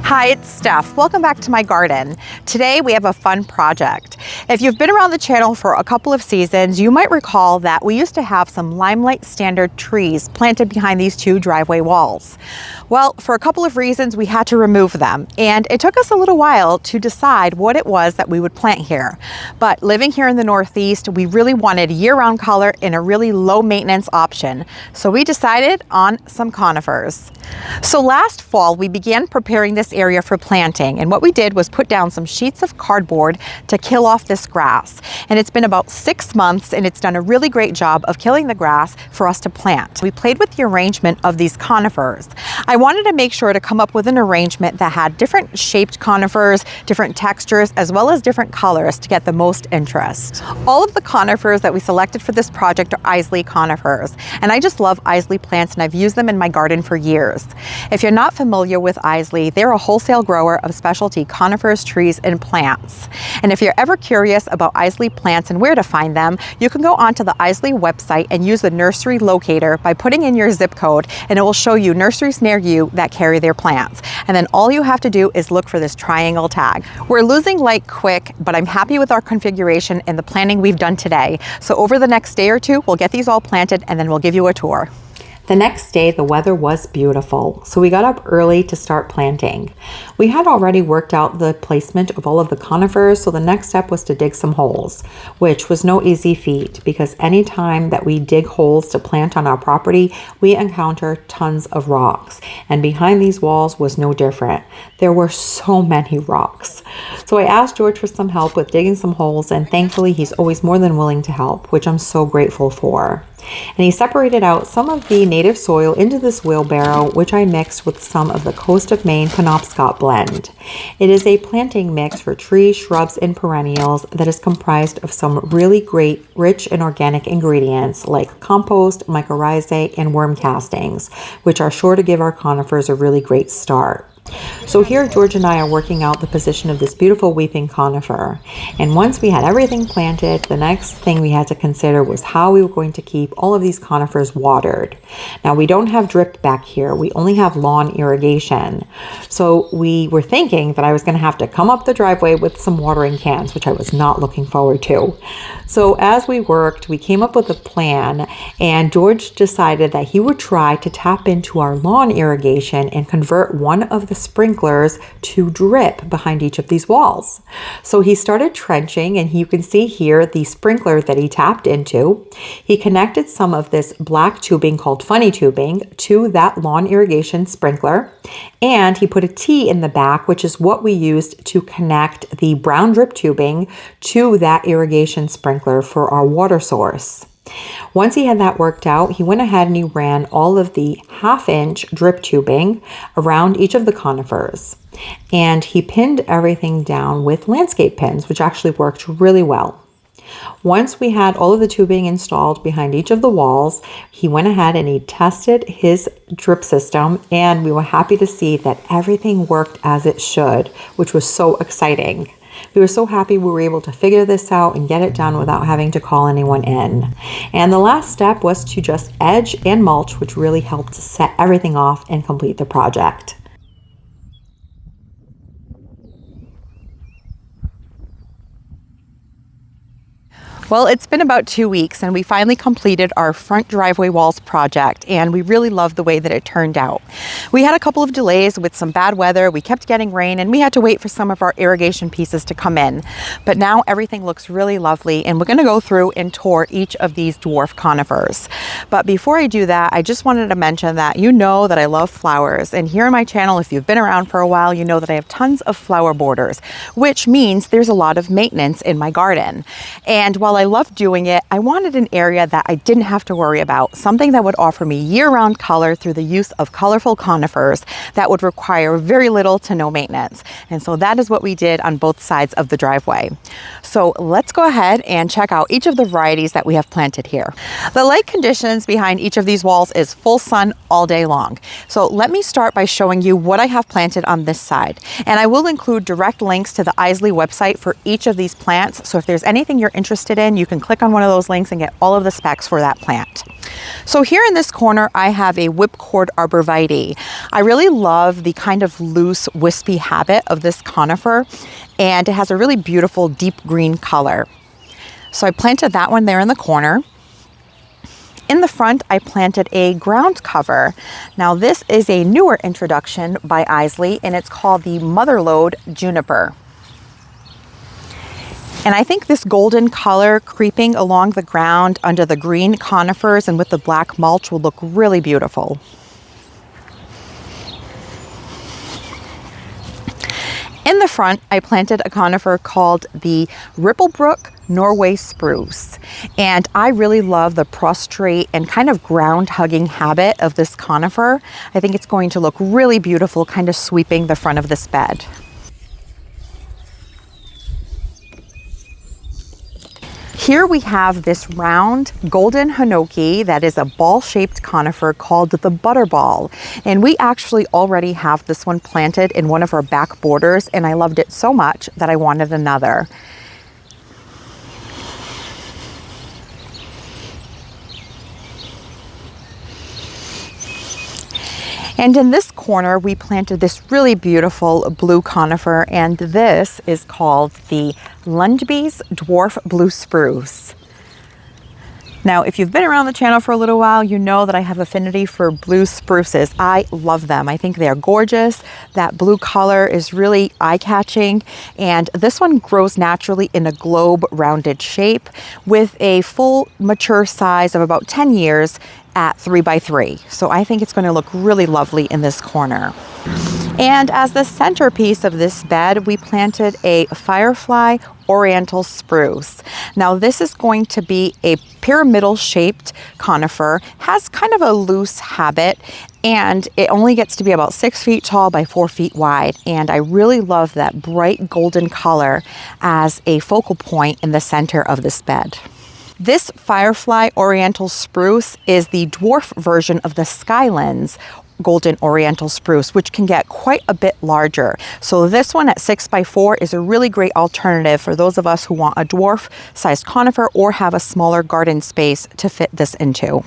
Hi, it's Steph. Welcome back to my garden. Today we have a fun project. If you've been around the channel for a couple of seasons, you might recall that we used to have some limelight standard trees planted behind these two driveway walls. Well, for a couple of reasons, we had to remove them, and it took us a little while to decide what it was that we would plant here. But living here in the Northeast, we really wanted year-round color in a really low maintenance option. So we decided on some conifers. So last fall, we began preparing this area for planting, and what we did was put down some sheets of cardboard to kill off this grass. And it's been about 6 months, and it's done a really great job of killing the grass for us to plant. We played with the arrangement of these conifers. I wanted to make sure to come up with an arrangement that had different shaped conifers, different textures, as well as different colors to get the most interest. All of the conifers that we selected for this project are Iseli conifers, and I just love Iseli plants, and I've used them in my garden for years. If you're not familiar with Iseli, they're a wholesale grower of specialty conifers, trees, and plants. And if you're ever curious about Iseli plants and where to find them, you can go onto the Iseli website and use the nursery locator by putting in your zip code, and it will show you nurseries near you that carry their plants. And then all you have to do is look for this triangle tag. We're losing light quick, but I'm happy with our configuration and the planning we've done today. So over the next day or two, we'll get these all planted and then we'll give you a tour. The next day, the weather was beautiful, so we got up early to start planting. We had already worked out the placement of all of the conifers, so the next step was to dig some holes, which was no easy feat because anytime that we dig holes to plant on our property, we encounter tons of rocks, and behind these walls was no different. There were so many rocks. So I asked George for some help with digging some holes, and thankfully he's always more than willing to help, which I'm so grateful for. And he separated out some of the native soil into this wheelbarrow, which I mixed with some of the Coast of Maine Penobscot blend. It is a planting mix for trees, shrubs, and perennials that is comprised of some really great, rich and organic ingredients like compost, mycorrhizae, and worm castings, which are sure to give our conifers a really great start. So here George and I are working out the position of this beautiful weeping conifer. And once we had everything planted, the next thing we had to consider was how we were going to keep all of these conifers watered. Now we don't have drip back here, we only have lawn irrigation. So we were thinking that I was going to have to come up the driveway with some watering cans, which I was not looking forward to. So as we worked, we came up with a plan, and George decided that he would try to tap into our lawn irrigation and convert one of the sprinklers to drip behind each of these walls. So he started trenching, and you can see here the sprinkler that he tapped into. He connected some of this black tubing called funny tubing to that lawn irrigation sprinkler, and he put a T in the back, which is what we used to connect the brown drip tubing to that irrigation sprinkler for our water source. Once he had that worked out, he went ahead and he ran all of the 1/2-inch drip tubing around each of the conifers. And he pinned everything down with landscape pins, which actually worked really well. Once we had all of the tubing installed behind each of the walls, he went ahead and he tested his drip system, and we were happy to see that everything worked as it should, which was so exciting. We were so happy we were able to figure this out and get it done without having to call anyone in. And the last step was to just edge and mulch, which really helped set everything off and complete the project. Well, it's been about 2 weeks, and we finally completed our front driveway walls project, and we really love the way that it turned out. We had a couple of delays with some bad weather. We kept getting rain, and we had to wait for some of our irrigation pieces to come in. But now everything looks really lovely, and we're going to go through and tour each of these dwarf conifers. But before I do that, I just wanted to mention that you know that I love flowers, and here on my channel, if you've been around for a while, you know that I have tons of flower borders, which means there's a lot of maintenance in my garden. And while I love doing it, I wanted an area that I didn't have to worry about, something that would offer me year-round color through the use of colorful conifers that would require very little to no maintenance. And so that is what we did on both sides of the driveway. So let's go ahead and check out each of the varieties that we have planted here. The light conditions behind each of these walls is full sun all day long. So let me start by showing you what I have planted on this side. And I will include direct links to the Iseli website for each of these plants. So if there's anything you're interested in, description. You can click on one of those links and get all of the specs for that plant. So here in this corner, I have a whipcord arborvitae. I really love the kind of loose, wispy habit of this conifer, and it has a really beautiful deep green color. So I planted that one there in the corner. In the front, I planted a ground cover. Now this is a newer introduction by Iseli, and it's called the Motherlode Juniper. And I think this golden color creeping along the ground under the green conifers and with the black mulch will look really beautiful. In the front, I planted a conifer called the Ripplebrook Norway Spruce. And I really love the prostrate and kind of ground hugging habit of this conifer. I think it's going to look really beautiful, kind of sweeping the front of this bed. Here we have this round golden hinoki that is a ball-shaped conifer called the butterball. And we actually already have this one planted in one of our back borders, and I loved it so much that I wanted another. And in this corner, we planted this really beautiful blue conifer, and this is called the Lungeby's Dwarf Blue Spruce. Now, if you've been around the channel for a little while, you know that I have affinity for blue spruces. I love them. I think they are gorgeous. That blue color is really eye-catching, and this one grows naturally in a globe rounded shape with a full mature size of about 10 years at 3 by 3. So I think it's going to look really lovely in this corner. And as the centerpiece of this bed, we planted a Firefly Oriental Spruce. Now this is going to be a pyramidal shaped conifer, has kind of a loose habit, and it only gets to be about 6 feet tall by 4 feet wide. And I really love that bright golden color as a focal point in the center of this bed. This Firefly Oriental Spruce is the dwarf version of the Skylands Golden Oriental Spruce, which can get quite a bit larger. So this one at 6 by 4 is a really great alternative for those of us who want a dwarf sized conifer or have a smaller garden space to fit this into.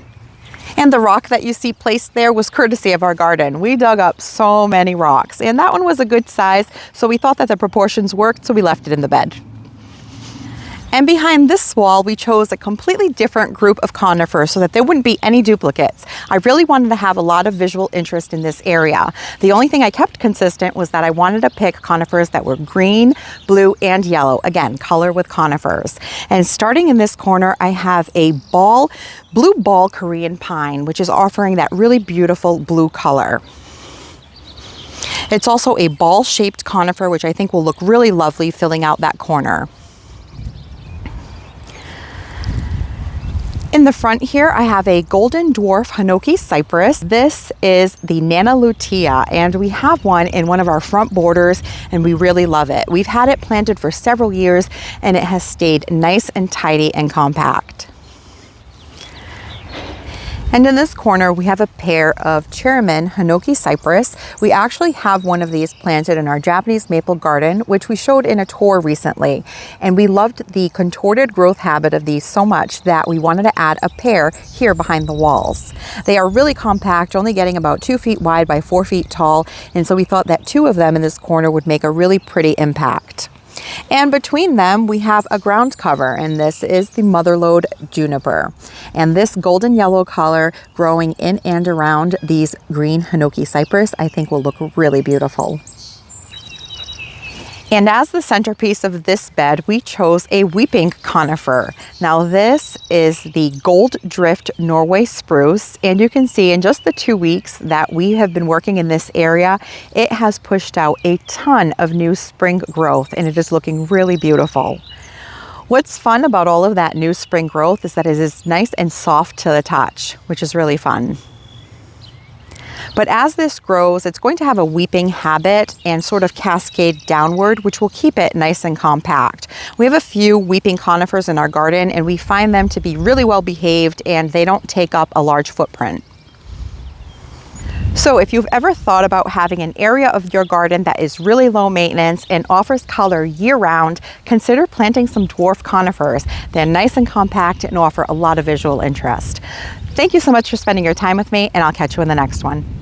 And the rock that you see placed there was courtesy of our garden. We dug up so many rocks, and that one was a good size, so we thought that the proportions worked, so we left it in the bed. And behind this wall, we chose a completely different group of conifers so that there wouldn't be any duplicates. I really wanted to have a lot of visual interest in this area. The only thing I kept consistent was that I wanted to pick conifers that were green, blue, and yellow. Again, color with conifers. And starting in this corner, I have a blue ball Korean pine, which is offering that really beautiful blue color. It's also a ball-shaped conifer, which I think will look really lovely filling out that corner. In the front here, I have a golden dwarf hinoki cypress. This is the Nana Lutea, and we have one in one of our front borders, and we really love it. We've had it planted for several years, and it has stayed nice and tidy and compact. And in this corner, we have a pair of Cherryman Hinoki Cypress. We actually have one of these planted in our Japanese maple garden, which we showed in a tour recently. And we loved the contorted growth habit of these so much that we wanted to add a pair here behind the walls. They are really compact, only getting about 2 feet wide by 4 feet tall. And so we thought that 2 of them in this corner would make a really pretty impact. And between them, we have a ground cover, and this is the Motherlode Juniper. And this golden yellow color growing in and around these green Hinoki cypress, I think will look really beautiful. And as the centerpiece of this bed, we chose a weeping conifer. Now this is the Gold Drift Norway Spruce, and you can see in just the 2 weeks that we have been working in this area, it has pushed out a ton of new spring growth, and it is looking really beautiful. What's fun about all of that new spring growth is that it is nice and soft to the touch, which is really fun. But as this grows, it's going to have a weeping habit and sort of cascade downward, which will keep it nice and compact. We have a few weeping conifers in our garden, and we find them to be really well behaved, and they don't take up a large footprint. So if you've ever thought about having an area of your garden that is really low maintenance and offers color year-round, consider planting some dwarf conifers. They're nice and compact and offer a lot of visual interest. Thank you so much for spending your time with me, and I'll catch you in the next one.